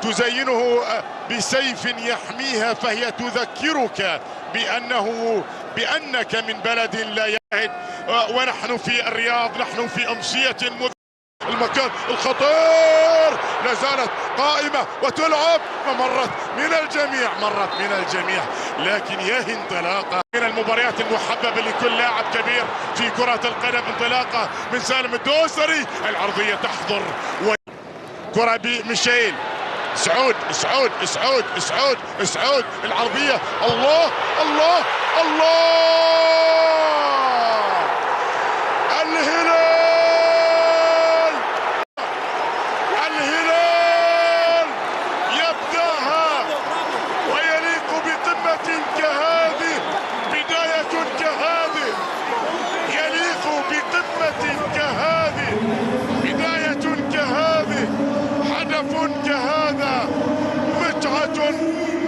تزينه بسيف يحميها، فهي تذكرك بأنك من بلد لا يهد. ونحن في الرياض، نحن في أمسية المكان الخطير، لا زالت قائمة وتلعب، ومرت من الجميع، لكن ياهي انطلاقة من المباريات المحببة لكل لاعب كبير في كرة القدم. انطلاقة من سالم الدوسري، العرضية تحضر، كرة بميشيل سعود، العرضية، الله الله الله، الهلال يبدأها ويليق بقمة كهذه، بداية كهذه، يليق بقمة كهذه، بداية كهذه، هدف كهذا،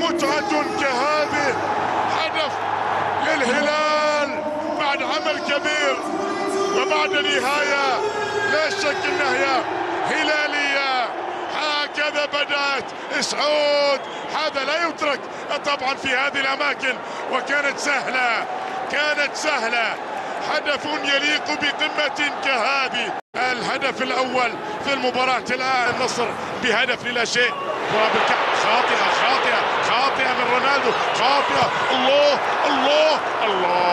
متعة كهذه، هدف للهلال بعد عمل كبير وبعد نهاية لا شك انها هي هلالية. هكذا بدأت سعود، هذا لا يترك طبعا في هذه الأماكن، وكانت سهلة، هدف يليق بقمة كهذه. الهدف الأول في المباراة الآن، النصر بهدف لا شيء. كرة بالكعب، خاطئة من رونالدو، خاطئة، الله الله الله،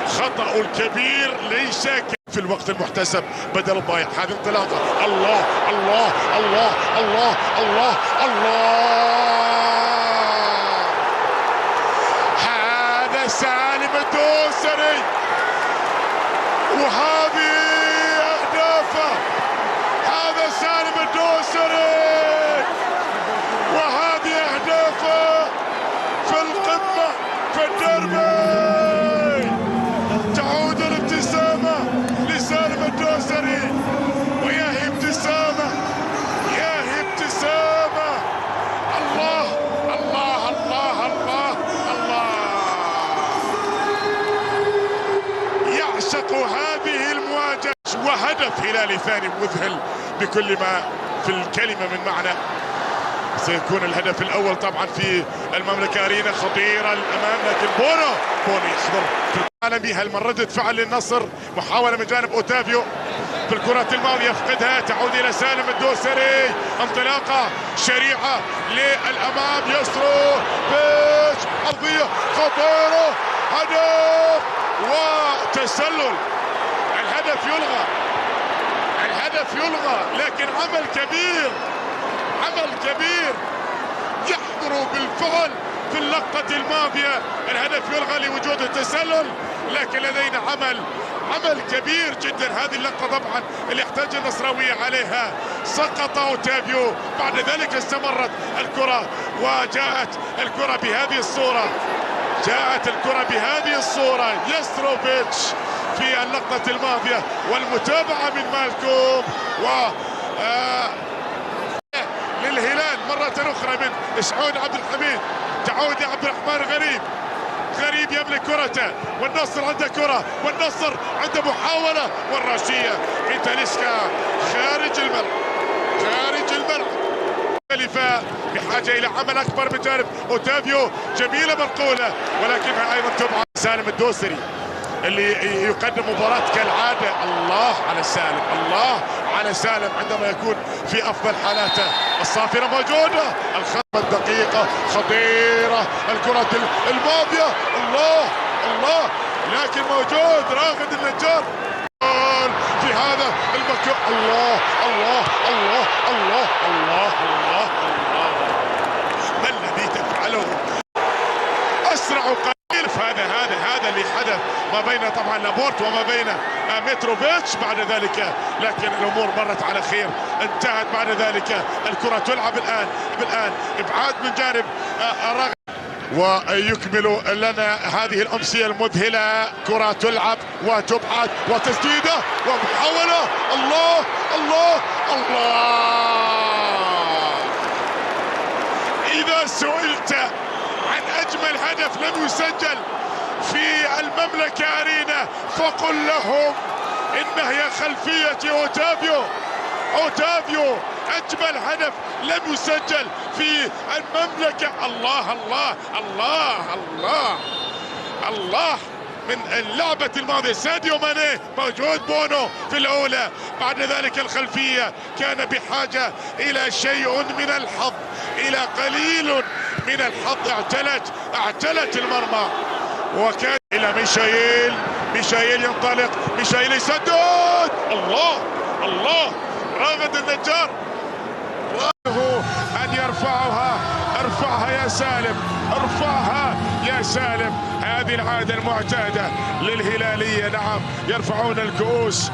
خطأ الكبير ليس في الوقت المحتسب بدل الضايع. هذه انطلاقة، الله الله الله الله الله الله، هذا سالم الدوسري، وهذه أهدافه، هذا سالم الدوسري، وهذه أهدافه في القمة، في الدربي. تعود الابتسامة لسالم الدوسري، وياهي ابتسامة، الله الله الله الله الله، يعشق هذه المواجهة. وهدف هلالي ثاني مذهل بكل ما في الكلمة من معنى. سيكون الهدف الأول طبعا في المملكة أرينا، خطيرة الأمام، لكن بونو يخبر بها المردة فعل للنصر. محاولة من جانب أوتافيو في الكرة الماضية، يفقدها، تعود إلى سالم الدوسري، انطلاقة شريعة للأمام، يسرو بيش، عرضية خطيرة، هدف وتسلل. الهدف يلغى، لكن عمل كبير يحضر بالفعل في اللقطة الماضية. الهدف يلغى لوجود التسلل، لكن لدينا عمل كبير جدا. هذه اللقطة طبعا اللي احتاج النصراوية عليها، سقط أوتافيو، بعد ذلك استمرت الكرة وجاءت الكرة بهذه الصورة، يستروفيتش في اللقطة الماضية، والمتابعة من مالكوم للهلال مرة أخرى من سعود عبد الحميد. تعود عبد الرحمن غريب يملك كرته، والنصر عنده كرة، والنصر عنده محاولة، والراشية من تاليسكا خارج الملعب. بحاجة إلى عمل أكبر من جانب أوتافيو، جميلة منقولة، ولكنها أيضا تبعد. سالم الدوسري اللي يقدم مباراة كالعادة، الله على سالم عندما يكون في أفضل حالاته. الصافرة موجودة، الخطة الدقيقة خطيرة، الكرة الماضية، الله، لكن موجود راغد النجار في هذا المكان. الله ما الذي تفعله؟ أسرع قليل. هذا اللي حدث ما بين طبعا لابورت وما بين متروفيتش بعد ذلك، لكن الامور مرت على خير، انتهت بعد ذلك. الكرة تلعب الان ابعاد من جانب الرغم، ويكمل لنا هذه الامسية المذهلة. كرة تلعب وتبعد وتسديدة ومحاولة، الله. اذا سئلت عن اجمل هدف لم يسجل في المملكة أرينا فقل لهم إنها هي خلفية أوتافيو، اوتافيو اجمل هدف لم يسجل في المملكه. الله الله الله الله الله من اللعبة الماضية. ساديو ماني موجود، بونو في الأولى، بعد ذلك الخلفية كان بحاجة إلى شيء من الحظ، إلى قليل من الحظ. اعتلت المرمى، وكان إلى ميشايل ينطلق، ميشايل يسدد. الله راغد النجار أن يرفعها. ارفعها يا سالم، ارفعها يا سالم. هذه العادة المعتادة للهلالية. نعم، يرفعون الكؤوس